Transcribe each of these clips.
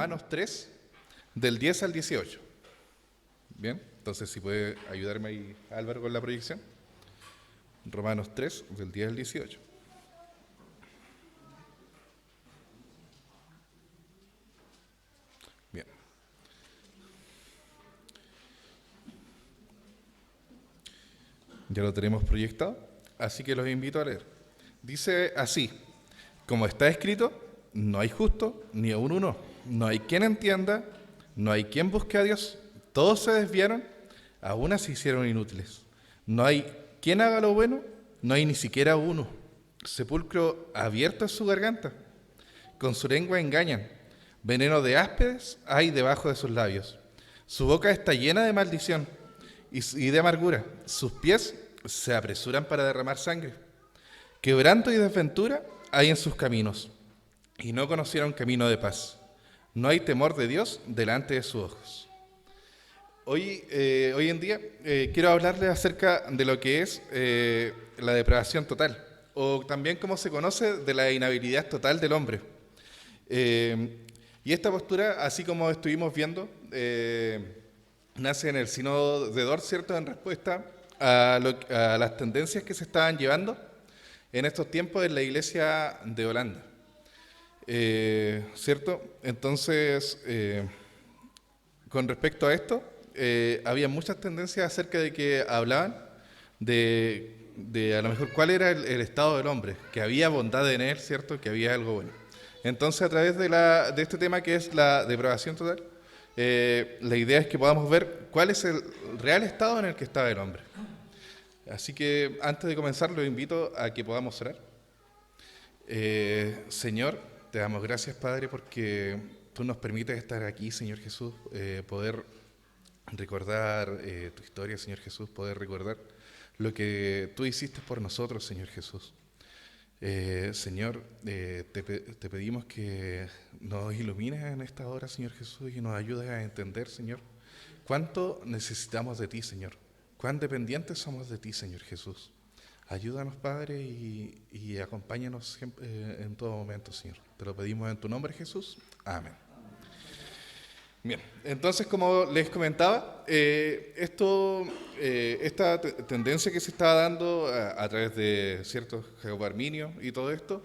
Romanos 3, del 10 al 18. Bien, entonces si puede ayudarme ahí Álvaro con la proyección. Romanos 3, del 10 al 18. Bien. Ya lo tenemos proyectado, así que los invito a leer. Dice así: como está escrito, no hay justo, ni aun uno. No hay quien entienda, no hay quien busque a Dios. Todos se desviaron, a una se hicieron inútiles. No hay quien haga lo bueno, no hay ni siquiera uno. Sepulcro abierto es su garganta. Con su lengua engañan. Veneno de áspedes hay debajo de sus labios. Su boca está llena de maldición y de amargura. Sus pies se apresuran para derramar sangre. Quebranto y desventura hay en sus caminos, y no conocieron camino de paz. No hay temor de Dios delante de sus ojos. Hoy en día quiero hablarles acerca de lo que es la depravación total, o también como se conoce de la inhabilidad total del hombre. Y esta postura, así como estuvimos viendo, nace en el Sínodo de Dort, ¿cierto?, en respuesta a las tendencias que se estaban llevando en estos tiempos en la Iglesia de Holanda. ¿Cierto? Entonces, con respecto a esto, había muchas tendencias acerca de que hablaban de a lo mejor cuál era el estado del hombre, que había bondad en él, ¿cierto?, que había algo bueno. Entonces, a través de este tema que es la depravación total, la idea es que podamos ver cuál es el real estado en el que estaba el hombre. Así que antes de comenzar, los invito a que podamos orar. Señor, te damos gracias, Padre, porque tú nos permites estar aquí, Señor Jesús, poder recordar tu historia, Señor Jesús, poder recordar lo que tú hiciste por nosotros, Señor Jesús. Señor, te pedimos que nos ilumines en esta hora, Señor Jesús, y nos ayudes a entender, Señor, cuánto necesitamos de ti, Señor, cuán dependientes somos de ti, Señor Jesús. Ayúdanos, Padre, y acompáñanos en todo momento, Señor. Te lo pedimos en tu nombre, Jesús. Amén. Bien, entonces, como les comentaba, esta tendencia que se estaba dando a través de ciertos Jacobo Arminio y todo esto,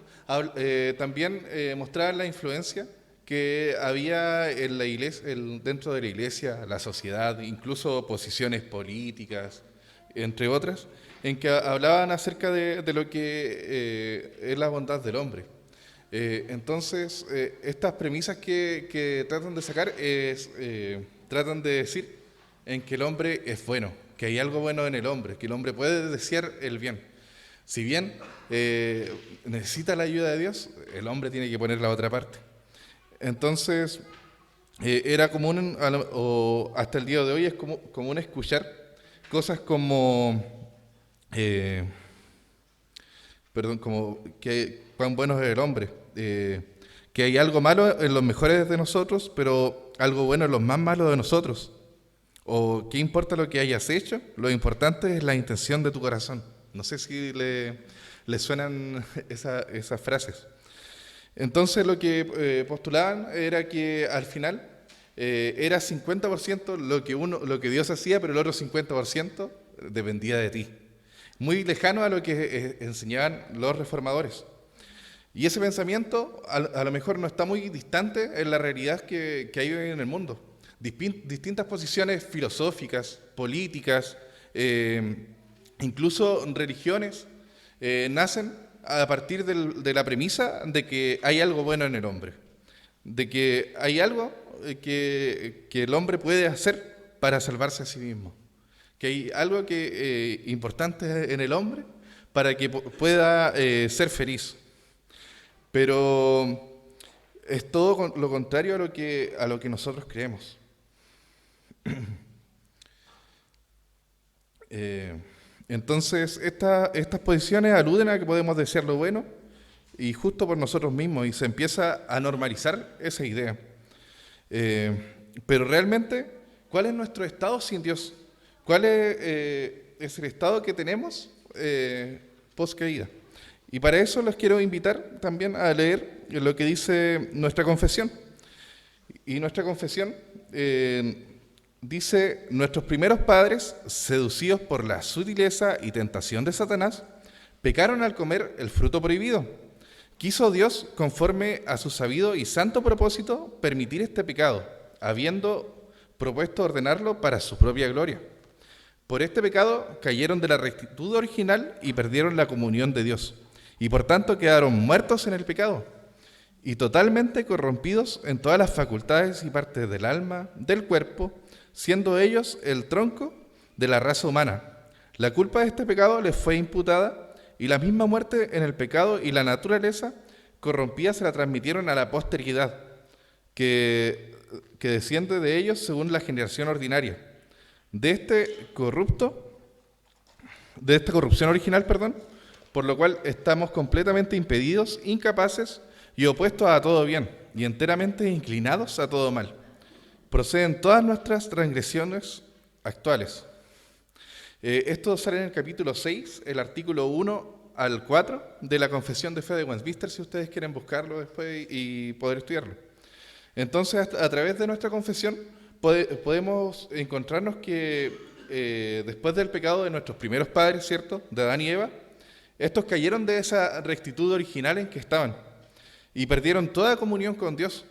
también mostraba la influencia que había en la iglesia, dentro de la iglesia, la sociedad, incluso posiciones políticas, entre otras, en que hablaban acerca de lo que es la bondad del hombre. Entonces, estas premisas que tratan de sacar tratan de decir en que el hombre es bueno, que hay algo bueno en el hombre, que el hombre puede desear el bien. Si bien necesita la ayuda de Dios, el hombre tiene que poner la otra parte. Entonces, era común, o hasta el día de hoy es común escuchar cosas como, como que cuán bueno es el hombre, que hay algo malo en los mejores de nosotros, pero algo bueno en los más malos de nosotros. O qué importa lo que hayas hecho, lo importante es la intención de tu corazón. No sé si le suenan esas frases. Entonces lo que postulaban era que al final era 50% lo que Dios hacía, pero el otro 50% dependía de ti. Muy lejano a lo que enseñaban los reformadores. Y ese pensamiento a lo mejor no está muy distante en la realidad que hay hoy en el mundo. Distintas posiciones filosóficas, políticas, incluso religiones, nacen a partir de la premisa de que hay algo bueno en el hombre, de que hay algo que el hombre puede hacer para salvarse a sí mismo, que hay algo importante en el hombre para que pueda ser feliz. Pero es todo lo contrario a lo que nosotros creemos. Entonces, estas posiciones aluden a que podemos desear lo bueno y justo por nosotros mismos, y se empieza a normalizar esa idea. Pero realmente, ¿cuál es nuestro estado sin Dios? ¿Cuál es el estado que tenemos post-caída? Y para eso los quiero invitar también a leer lo que dice nuestra confesión. Y nuestra confesión dice: nuestros primeros padres, seducidos por la sutileza y tentación de Satanás, pecaron al comer el fruto prohibido. Quiso Dios, conforme a su sabido y santo propósito, permitir este pecado, habiendo propuesto ordenarlo para su propia gloria. Por este pecado cayeron de la rectitud original y perdieron la comunión de Dios, y por tanto quedaron muertos en el pecado, y totalmente corrompidos en todas las facultades y partes del alma, del cuerpo, siendo ellos el tronco de la raza humana. La culpa de este pecado les fue imputada, y la misma muerte en el pecado y la naturaleza corrompida se la transmitieron a la posteridad, que desciende de ellos según la generación ordinaria. De esta corrupción original, por lo cual estamos completamente impedidos, incapaces y opuestos a todo bien, y enteramente inclinados a todo mal. Proceden todas nuestras transgresiones actuales. Esto sale en el capítulo 6, el artículo 1 al 4 de la Confesión de Fe de Westminster, si ustedes quieren buscarlo después y poder estudiarlo. Entonces, a través de nuestra confesión podemos encontrarnos que después del pecado de nuestros primeros padres, ¿cierto?, de Adán y Eva, estos cayeron de esa rectitud original en que estaban y perdieron toda comunión con Dios.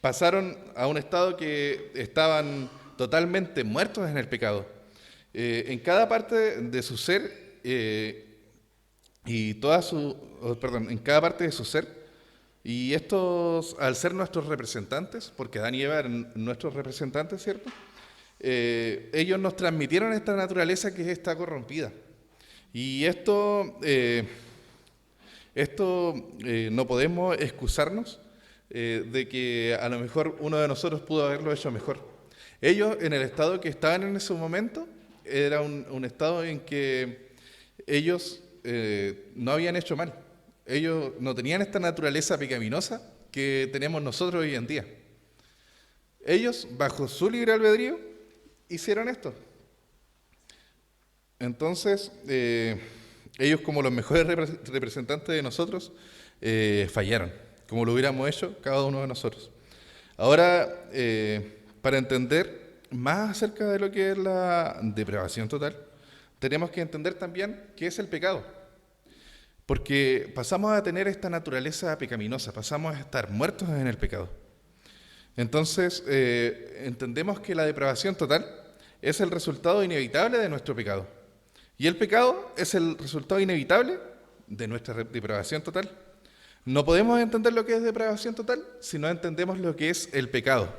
Pasaron a un estado que estaban totalmente muertos en el pecado. En cada parte de su ser en cada parte de su ser, y estos, al ser nuestros representantes, porque Adán y Eva eran nuestros representantes, ¿cierto? Ellos nos transmitieron esta naturaleza que está corrompida. Y esto no podemos excusarnos de que a lo mejor uno de nosotros pudo haberlo hecho mejor. Ellos, en el estado que estaban en ese momento, era un estado en que ellos no habían hecho mal. Ellos no tenían esta naturaleza pecaminosa que tenemos nosotros hoy en día. Ellos, bajo su libre albedrío, hicieron esto. Entonces, ellos, como los mejores representantes de nosotros, fallaron, como lo hubiéramos hecho cada uno de nosotros. Ahora, para entender más acerca de lo que es la depravación total, tenemos que entender también qué es el pecado. Porque pasamos a tener esta naturaleza pecaminosa, pasamos a estar muertos en el pecado. Entonces, entendemos que la depravación total es el resultado inevitable de nuestro pecado. Y el pecado es el resultado inevitable de nuestra depravación total. No podemos entender lo que es depravación total si no entendemos lo que es el pecado.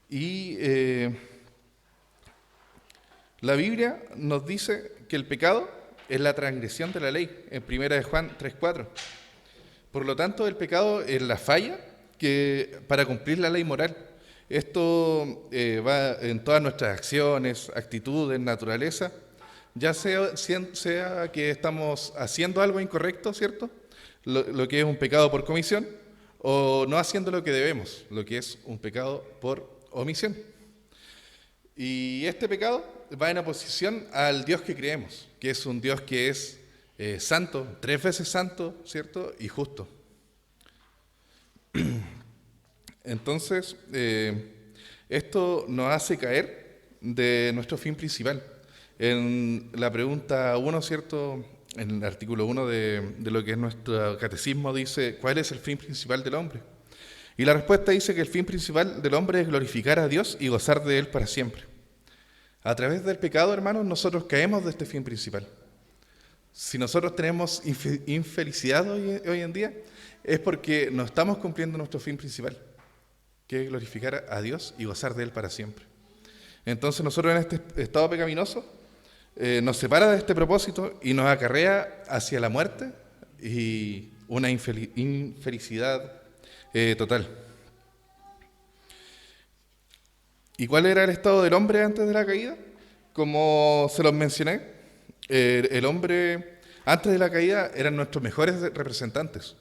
Y la Biblia nos dice que el pecado es la transgresión de la ley, en 1 Juan 3:4. Por lo tanto, el pecado es la falla para cumplir la ley moral. Esto va en todas nuestras acciones, actitudes, naturaleza, ya sea que estamos haciendo algo incorrecto, ¿cierto?, lo que es un pecado por comisión, o no haciendo lo que debemos, lo que es un pecado por omisión. Y este pecado va en oposición al Dios que creemos, que es un Dios que es santo, 3 veces santo, ¿cierto?, y justo. Entonces, esto nos hace caer de nuestro fin principal. En la pregunta 1, ¿cierto?, en el artículo 1 de lo que es nuestro catecismo, dice: ¿cuál es el fin principal del hombre? Y la respuesta dice que el fin principal del hombre es glorificar a Dios y gozar de Él para siempre. A través del pecado, hermanos, nosotros caemos de este fin principal. Si nosotros tenemos infelicidad hoy en día, es porque no estamos cumpliendo nuestro fin principal, que es glorificar a Dios y gozar de Él para siempre. Entonces nosotros en este estado pecaminoso nos separa de este propósito y nos acarrea hacia la muerte y una infelicidad total. ¿Y cuál era el estado del hombre antes de la caída? Como se los mencioné, el hombre antes de la caída eran nuestros mejores representantes,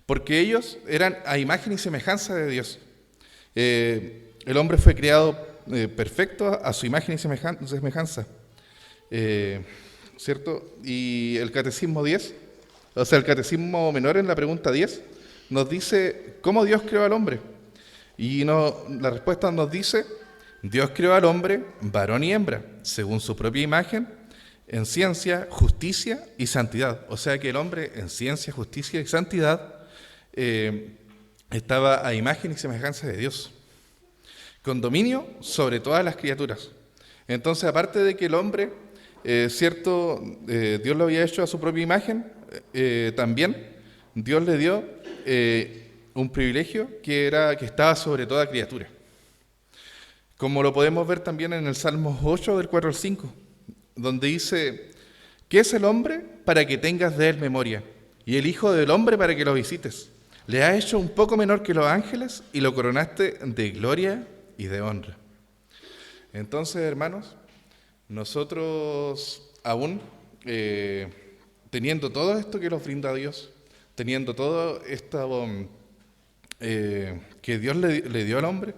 porque ellos eran a imagen y semejanza de Dios. El hombre fue creado perfecto a su imagen y semejanza, ¿cierto? Y el catecismo 10, o sea, el catecismo menor en la pregunta 10, nos dice cómo Dios creó al hombre. Y la respuesta nos dice, Dios creó al hombre, varón y hembra, según su propia imagen, en ciencia, justicia y santidad. O sea que el hombre en ciencia, justicia y santidad estaba a imagen y semejanza de Dios, con dominio sobre todas las criaturas. Entonces, aparte de que el hombre, Dios lo había hecho a su propia imagen, también Dios le dio un privilegio que estaba sobre toda criatura. Como lo podemos ver también en el Salmos 8, del 4 al 5, donde dice, ¿qué es el hombre para que tengas de él memoria? Y el hijo del hombre para que lo visites. Le has hecho un poco menor que los ángeles y lo coronaste de gloria y de honra. Entonces, hermanos, nosotros aún teniendo todo esto que nos brinda Dios, teniendo todo esto que Dios le dio al hombre,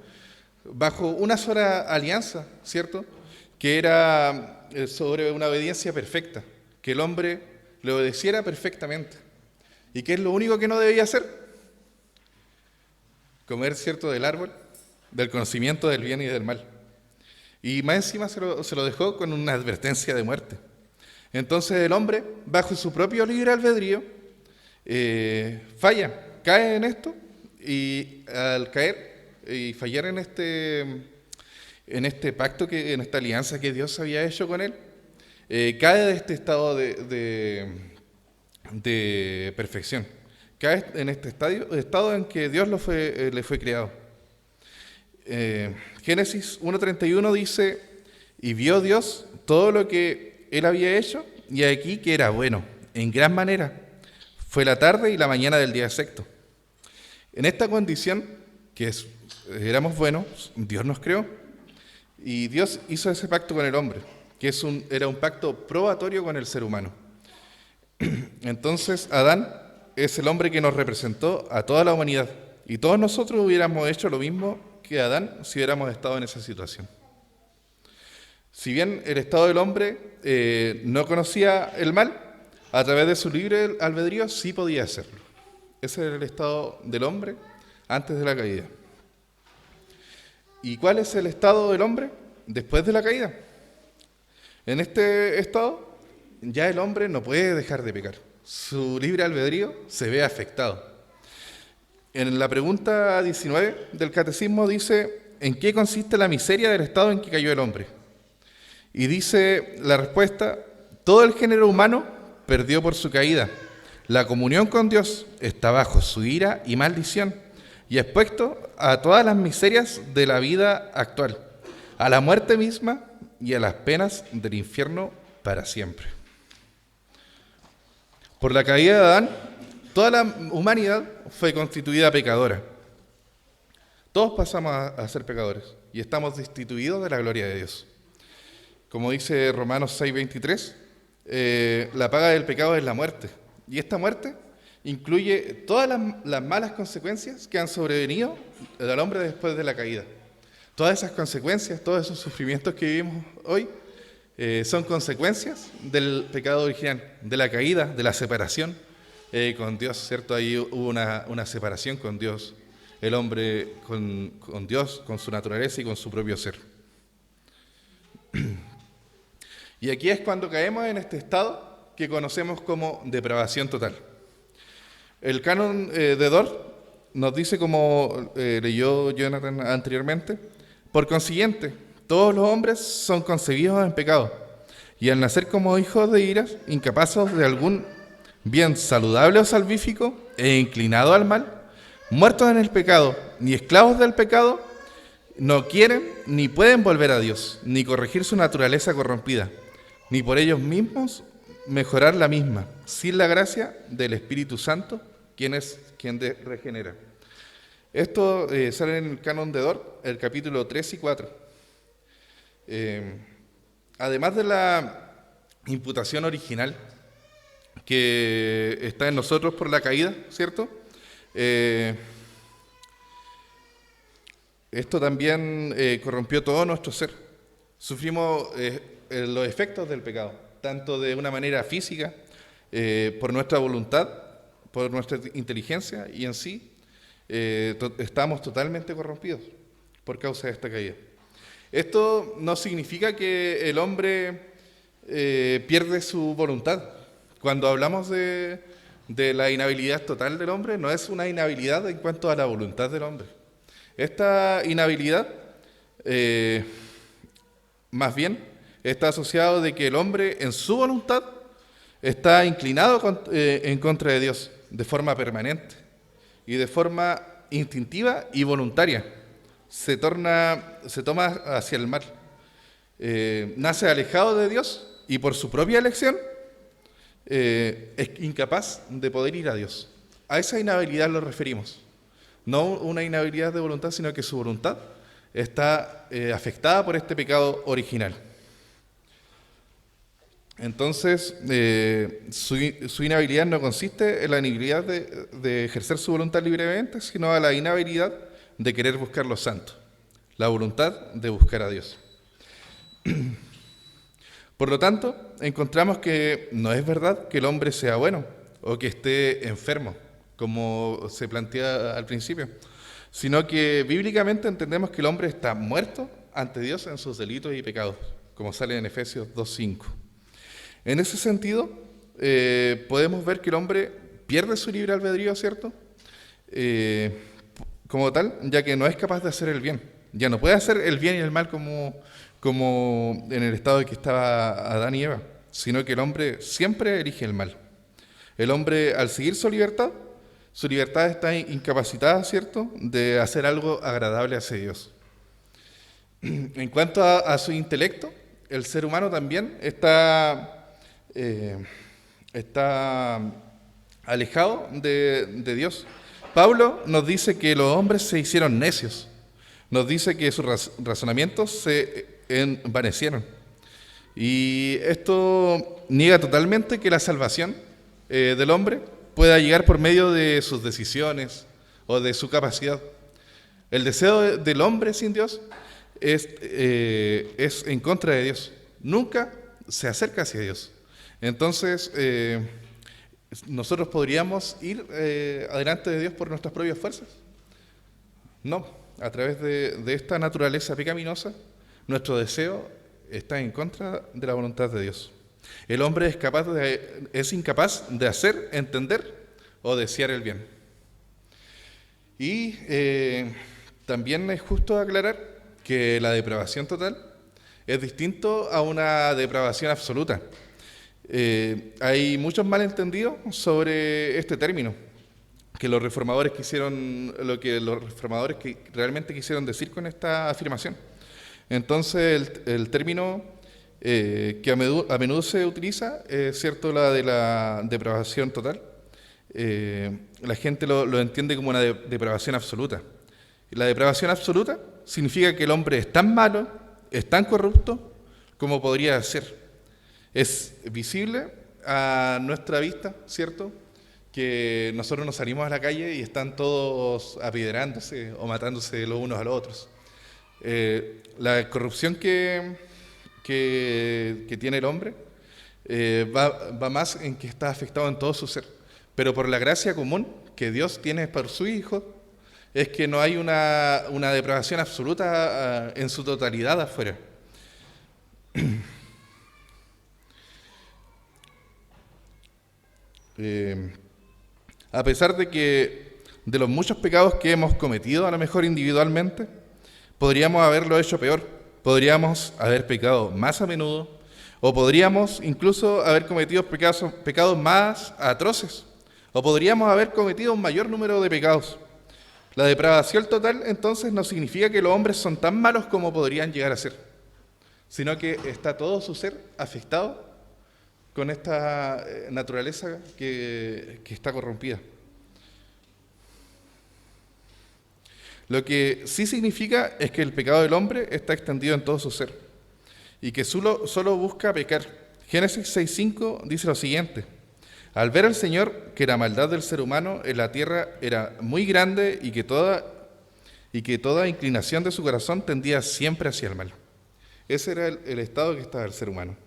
bajo una sola alianza, ¿cierto? Que era sobre una obediencia perfecta, que el hombre le obedeciera perfectamente. ¿Y qué es lo único que no debía hacer? Comer, ¿cierto?, del árbol, del conocimiento del bien y del mal. Y más encima se lo dejó con una advertencia de muerte. Entonces el hombre, bajo su propio libre albedrío, falla, cae en esto, y al caer y fallar en este pacto, en esta alianza que Dios había hecho con él, cae de este estado de perfección, cae en este estado en que Dios le fue creado. Génesis 1:31 dice, y vio Dios todo lo que él había hecho, y aquí que era bueno, en gran manera. Fue la tarde y la mañana del día sexto. En esta condición, éramos buenos, Dios nos creó, y Dios hizo ese pacto con el hombre, que era un pacto probatorio con el ser humano. Entonces, Adán es el hombre que nos representó a toda la humanidad, y todos nosotros hubiéramos hecho lo mismo que Adán si hubiéramos estado en esa situación. Si bien el estado del hombre no conocía el mal, a través de su libre albedrío sí podía hacerlo. Ese era el estado del hombre antes de la caída. ¿Y cuál es el estado del hombre después de la caída? En este estado ya el hombre no puede dejar de pecar. Su libre albedrío se ve afectado. En la pregunta 19 del Catecismo dice, ¿en qué consiste la miseria del estado en que cayó el hombre? Y dice la respuesta, todo el género humano perdió por su caída. La comunión con Dios está bajo su ira y maldición y expuesto a todas las miserias de la vida actual, a la muerte misma y a las penas del infierno para siempre. Por la caída de Adán, toda la humanidad fue constituida pecadora. Todos pasamos a ser pecadores y estamos destituidos de la gloria de Dios. Como dice Romanos 6:23, la paga del pecado es la muerte. Y esta muerte incluye todas las malas consecuencias que han sobrevenido al hombre después de la caída. Todas esas consecuencias, todos esos sufrimientos que vivimos hoy, son consecuencias del pecado original, de la caída, de la separación con Dios, ¿cierto? Ahí hubo una separación con Dios, el hombre con Dios, con su naturaleza y con su propio ser. Y aquí es cuando caemos en este estado que conocemos como depravación total. El canon de Dort nos dice, como leyó Jonathan anteriormente, por consiguiente, todos los hombres son concebidos en pecado, y al nacer como hijos de iras, incapaces de algún bien saludable o salvífico, e inclinados al mal, muertos en el pecado, ni esclavos del pecado, no quieren ni pueden volver a Dios, ni corregir su naturaleza corrompida, ni por ellos mismos mejorar la misma, sin la gracia del Espíritu Santo, quien es quien regenera. Esto sale en el canon de Dort, el capítulo 3 y 4. Además de la imputación original que está en nosotros por la caída, ¿cierto? Esto también corrompió todo nuestro ser. Sufrimos los efectos del pecado, tanto de una manera física, por nuestra voluntad, por nuestra inteligencia y en sí, estamos totalmente corrompidos por causa de esta caída. Esto no significa que el hombre pierde su voluntad. Cuando hablamos de la inhabilidad total del hombre, no es una inhabilidad en cuanto a la voluntad del hombre. Esta inhabilidad, más bien, está asociado de que el hombre en su voluntad está inclinado en contra de Dios de forma permanente y de forma instintiva y voluntaria. Se toma hacia el mal. Nace alejado de Dios y por su propia elección es incapaz de poder ir a Dios. A esa inhabilidad lo referimos. No una inhabilidad de voluntad, sino que su voluntad está afectada por este pecado original. Entonces, su inhabilidad no consiste en la inhabilidad de ejercer su voluntad libremente, sino a la inhabilidad de querer buscar lo santo, la voluntad de buscar a Dios. Por lo tanto, encontramos que no es verdad que el hombre sea bueno o que esté enfermo, como se plantea al principio, sino que bíblicamente entendemos que el hombre está muerto ante Dios en sus delitos y pecados, como sale en Efesios 2:5. En ese sentido, podemos ver que el hombre pierde su libre albedrío, ¿cierto? Como tal, ya que no es capaz de hacer el bien. Ya no puede hacer el bien y el mal como en el estado en que estaba Adán y Eva, sino que el hombre siempre elige el mal. El hombre, al seguir su libertad está incapacitada, ¿cierto?, de hacer algo agradable hacia Dios. En cuanto a su intelecto, el ser humano también está alejado de Dios. Pablo nos dice que los hombres se hicieron necios. Nos dice que sus razonamientos se envanecieron. Y esto niega totalmente que la salvación del hombre pueda llegar por medio de sus decisiones o de su capacidad. El deseo del hombre sin Dios es en contra de Dios. Nunca se acerca hacia Dios. Entonces, ¿nosotros podríamos ir adelante de Dios por nuestras propias fuerzas? No, a través de esta naturaleza pecaminosa, nuestro deseo está en contra de la voluntad de Dios. El hombre es incapaz de hacer, entender o desear el bien. Y también es justo aclarar que la depravación total es distinto a una depravación absoluta. Hay muchos malentendidos sobre este término, que los reformadores que realmente quisieron decir con esta afirmación. Entonces, el término que a menudo se utiliza es cierto, la de la depravación total. La gente lo entiende como una depravación absoluta. La depravación absoluta significa que el hombre es tan malo, es tan corrupto como podría ser. Es visible a nuestra vista, ¿cierto?, que nosotros nos salimos a la calle y están todos apedreándose o matándose los unos a los otros. La corrupción que tiene el hombre va más en que está afectado en todo su ser. Pero por la gracia común que Dios tiene por su Hijo, es que no hay una depravación absoluta en su totalidad afuera. A pesar de los muchos pecados que hemos cometido, a lo mejor individualmente, podríamos haberlo hecho peor, podríamos haber pecado más a menudo, o podríamos incluso haber cometido pecados más atroces, o podríamos haber cometido un mayor número de pecados. La depravación total, entonces, no significa que los hombres son tan malos como podrían llegar a ser, sino que está todo su ser afectado con esta naturaleza que está corrompida. Lo que sí significa es que el pecado del hombre está extendido en todo su ser y que solo busca pecar. Génesis 6:5 dice lo siguiente: al ver al Señor que la maldad del ser humano en la tierra era muy grande y que toda inclinación de su corazón tendía siempre hacia el mal. Ese era el estado que estaba el ser humano.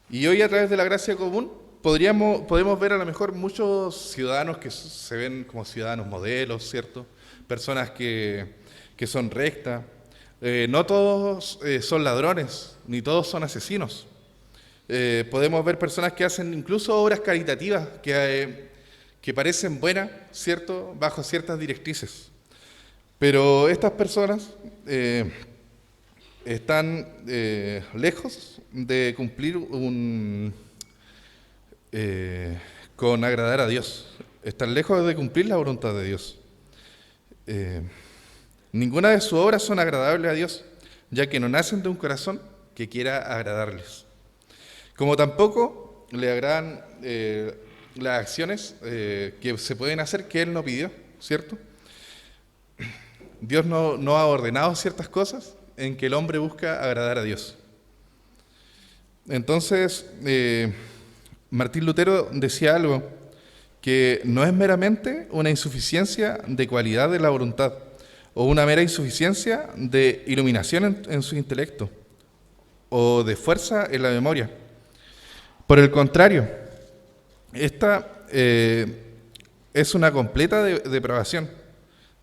Y hoy, a través de la gracia común, podemos ver a lo mejor muchos ciudadanos que se ven como ciudadanos modelos, ¿cierto? Personas que son rectas. No todos son ladrones, ni todos son asesinos. Podemos ver personas que hacen incluso obras caritativas que parecen buenas, ¿cierto? Bajo ciertas directrices. Pero estas personas están lejos de cumplir con agradar a Dios. Están lejos de cumplir la voluntad de Dios. Ninguna de sus obras son agradables a Dios, ya que no nacen de un corazón que quiera agradarles. Como tampoco le agradan las acciones que se pueden hacer que Él no pidió, ¿cierto? Dios no ha ordenado ciertas cosas en que el hombre busca agradar a Dios. Entonces, Martín Lutero decía algo, que no es meramente una insuficiencia de cualidad de la voluntad, o una mera insuficiencia de iluminación en su intelecto, o de fuerza en la memoria. Por el contrario, esta es una completa depravación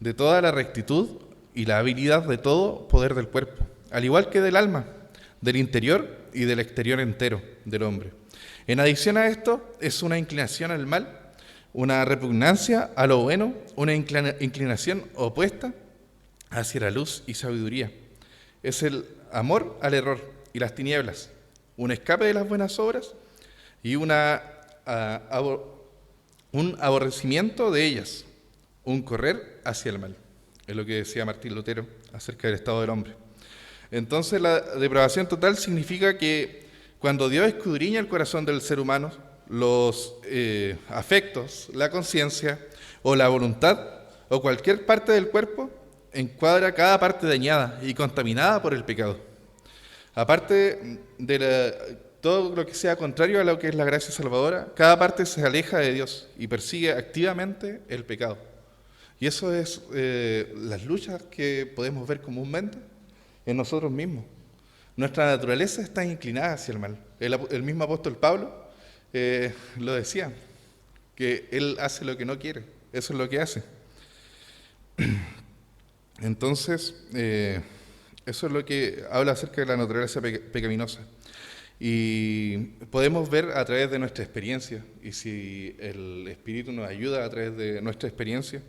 de toda la rectitud y la habilidad de todo poder del cuerpo, al igual que del alma, del interior y del exterior entero del hombre. En adición a esto, es una inclinación al mal, una repugnancia a lo bueno, una inclinación opuesta hacia la luz y sabiduría. Es el amor al error y las tinieblas, un escape de las buenas obras y un aborrecimiento de ellas, un correr hacia el mal. Es lo que decía Martín Lutero acerca del estado del hombre. Entonces, la depravación total significa que cuando Dios escudriña el corazón del ser humano, los afectos, la conciencia o la voluntad o cualquier parte del cuerpo, encuadra cada parte dañada y contaminada por el pecado. Aparte de todo lo que sea contrario a lo que es la gracia salvadora, cada parte se aleja de Dios y persigue activamente el pecado. Y eso es las luchas que podemos ver comúnmente en nosotros mismos. Nuestra naturaleza está inclinada hacia el mal. El mismo apóstol Pablo lo decía, que él hace lo que no quiere, eso es lo que hace. Entonces, eso es lo que habla acerca de la naturaleza pecaminosa. Y podemos ver a través de nuestra experiencia, y si el Espíritu nos ayuda a través de nuestra experiencia,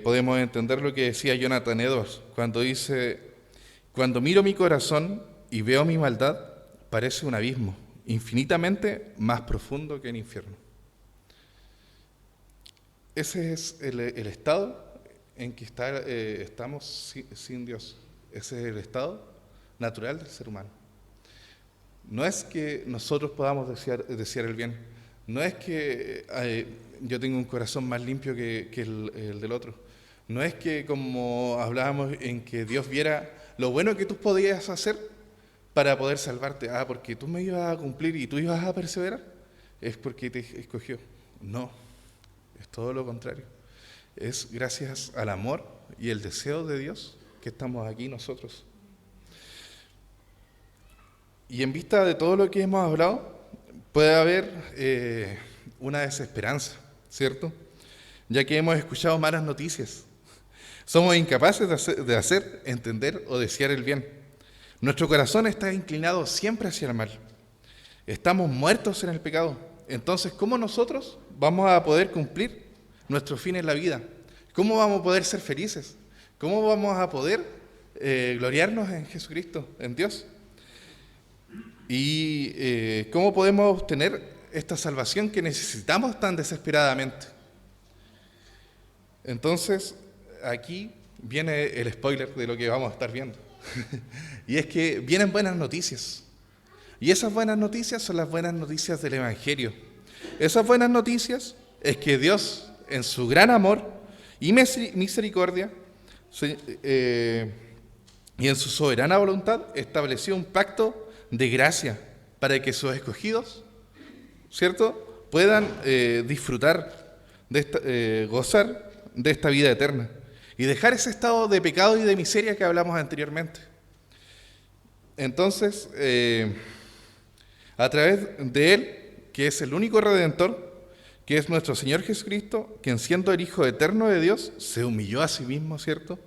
podemos entender lo que decía Jonathan Edwards cuando dice: cuando miro mi corazón y veo mi maldad, parece un abismo infinitamente más profundo que el infierno. Ese es el estado en que estamos sin Dios. Ese es el estado natural del ser humano. No es que nosotros podamos desear el bien. No es que yo tenga un corazón más limpio que el del otro. No es que, como hablábamos, en que Dios viera lo bueno que tú podías hacer para poder salvarte. Porque tú me ibas a cumplir y tú ibas a perseverar. Es porque te escogió. No, es todo lo contrario. Es gracias al amor y el deseo de Dios que estamos aquí nosotros. Y en vista de todo lo que hemos hablado, puede haber una desesperanza, ¿cierto? Ya que hemos escuchado malas noticias. Somos incapaces de hacer, entender o desear el bien. Nuestro corazón está inclinado siempre hacia el mal. Estamos muertos en el pecado. Entonces, ¿cómo nosotros vamos a poder cumplir nuestro fin en la vida? ¿Cómo vamos a poder ser felices? ¿Cómo vamos a poder gloriarnos en Jesucristo, en Dios? ¿Y cómo podemos obtener esta salvación que necesitamos tan desesperadamente? Entonces, aquí viene el spoiler de lo que vamos a estar viendo. Y es que vienen buenas noticias. Y esas buenas noticias son las buenas noticias del Evangelio. Esas buenas noticias es que Dios, en su gran amor y misericordia, y en su soberana voluntad, estableció un pacto de gracia para que sus escogidos, ¿cierto?, puedan disfrutar, gozar de esta vida eterna y dejar ese estado de pecado y de miseria que hablamos anteriormente. Entonces, a través de Él que es el único Redentor, que es nuestro Señor Jesucristo, quien siendo el Hijo eterno de Dios, se humilló a sí mismo, ¿cierto?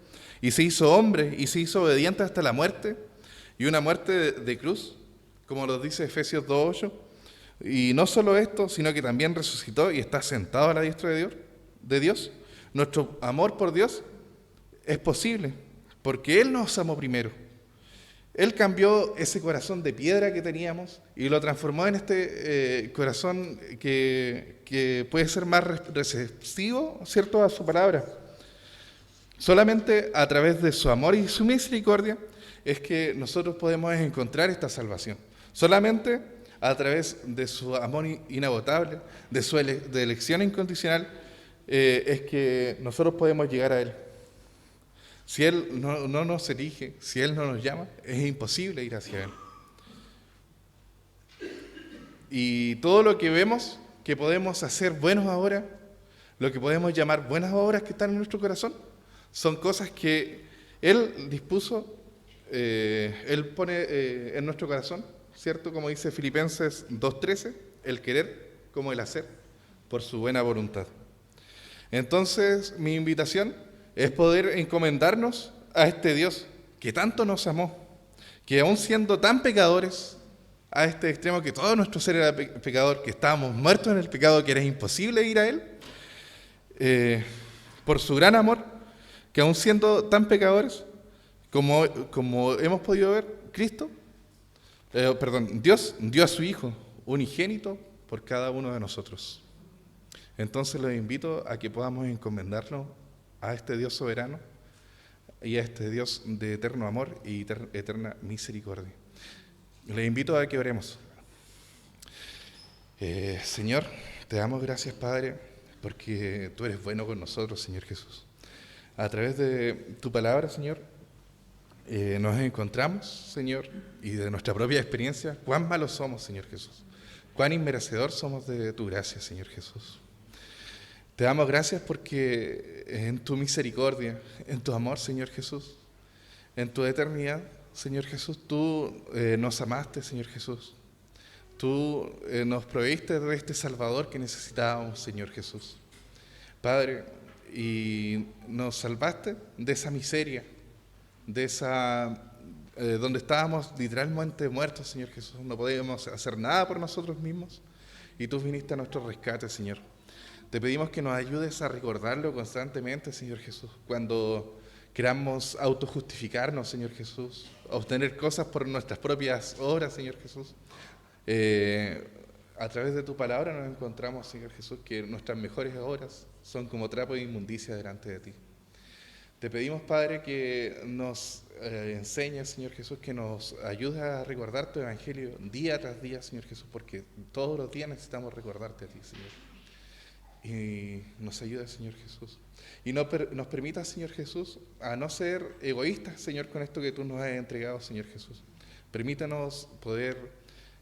Y se hizo hombre y se hizo obediente hasta la muerte, y una muerte de cruz, como lo dice Efesios 2:8. Y no solo esto, sino que también resucitó y está sentado a la diestra de Dios. Nuestro amor por Dios es posible, porque Él nos amó primero. Él cambió ese corazón de piedra que teníamos y lo transformó en este corazón que puede ser más receptivo, ¿cierto?, a su palabra. Solamente a través de su amor y su misericordia es que nosotros podemos encontrar esta salvación. Solamente a través de su amor inagotable, de su de elección incondicional, es que nosotros podemos llegar a Él. Si Él no nos elige, si Él no nos llama, es imposible ir hacia Él. Y todo lo que vemos que podemos hacer buenos ahora, lo que podemos llamar buenas obras que están en nuestro corazón, son cosas que Él dispuso, Él pone en nuestro corazón, ¿cierto? Como dice Filipenses 2:13, el querer como el hacer, por su buena voluntad. Entonces, mi invitación es poder encomendarnos a este Dios que tanto nos amó, que aún siendo tan pecadores, a este extremo que todo nuestro ser era pecador, que estábamos muertos en el pecado, que era imposible ir a Él, por su gran amor, que aún siendo tan pecadores, como hemos podido ver, Dios dio a su Hijo unigénito por cada uno de nosotros. Entonces los invito a que podamos encomendarnos a este Dios soberano y a este Dios de eterno amor y eterna misericordia. Les invito a que oremos. Señor, te damos gracias, Padre, porque tú eres bueno con nosotros, Señor Jesús. A través de tu palabra, Señor, nos encontramos, Señor, y de nuestra propia experiencia, cuán malos somos, Señor Jesús. Cuán inmerecedor somos de tu gracia, Señor Jesús. Te damos gracias porque en tu misericordia, en tu amor, Señor Jesús, en tu eternidad, Señor Jesús, tú nos amaste, Señor Jesús. Tú nos proveíste de este Salvador que necesitábamos, Señor Jesús. Padre, y nos salvaste de esa miseria, de esa donde estábamos literalmente muertos, Señor Jesús. No podíamos hacer nada por nosotros mismos y tú viniste a nuestro rescate, Señor. Te pedimos que nos ayudes a recordarlo constantemente, Señor Jesús, cuando queramos autojustificarnos, Señor Jesús, obtener cosas por nuestras propias obras, Señor Jesús. A través de tu palabra nos encontramos, Señor Jesús, que nuestras mejores obras son como trapo de inmundicia delante de ti. Te pedimos, Padre, que nos enseñes, Señor Jesús, que nos ayudes a recordar tu evangelio día tras día, Señor Jesús, porque todos los días necesitamos recordarte a ti, Señor. Y nos ayuda, Señor Jesús. Y nos permita, Señor Jesús, a no ser egoístas, Señor, con esto que tú nos has entregado, Señor Jesús. Permítanos poder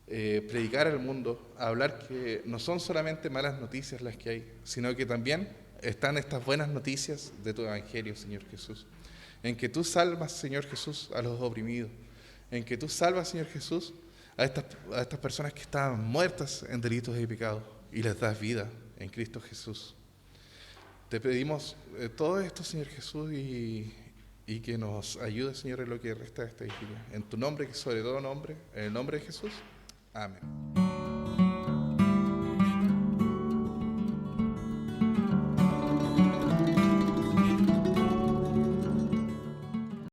predicar al mundo, a hablar que no son solamente malas noticias las que hay, sino que también están estas buenas noticias de tu evangelio, Señor Jesús. En que tú salvas, Señor Jesús, a los oprimidos. En que tú salvas, Señor Jesús, a estas personas que estaban muertas en delitos y pecados y les das vida en Cristo Jesús. Te pedimos todo esto, Señor Jesús, y que nos ayude, Señor, en lo que resta de esta vigilia. En tu nombre, que sobre todo nombre, en el nombre de Jesús. Amén.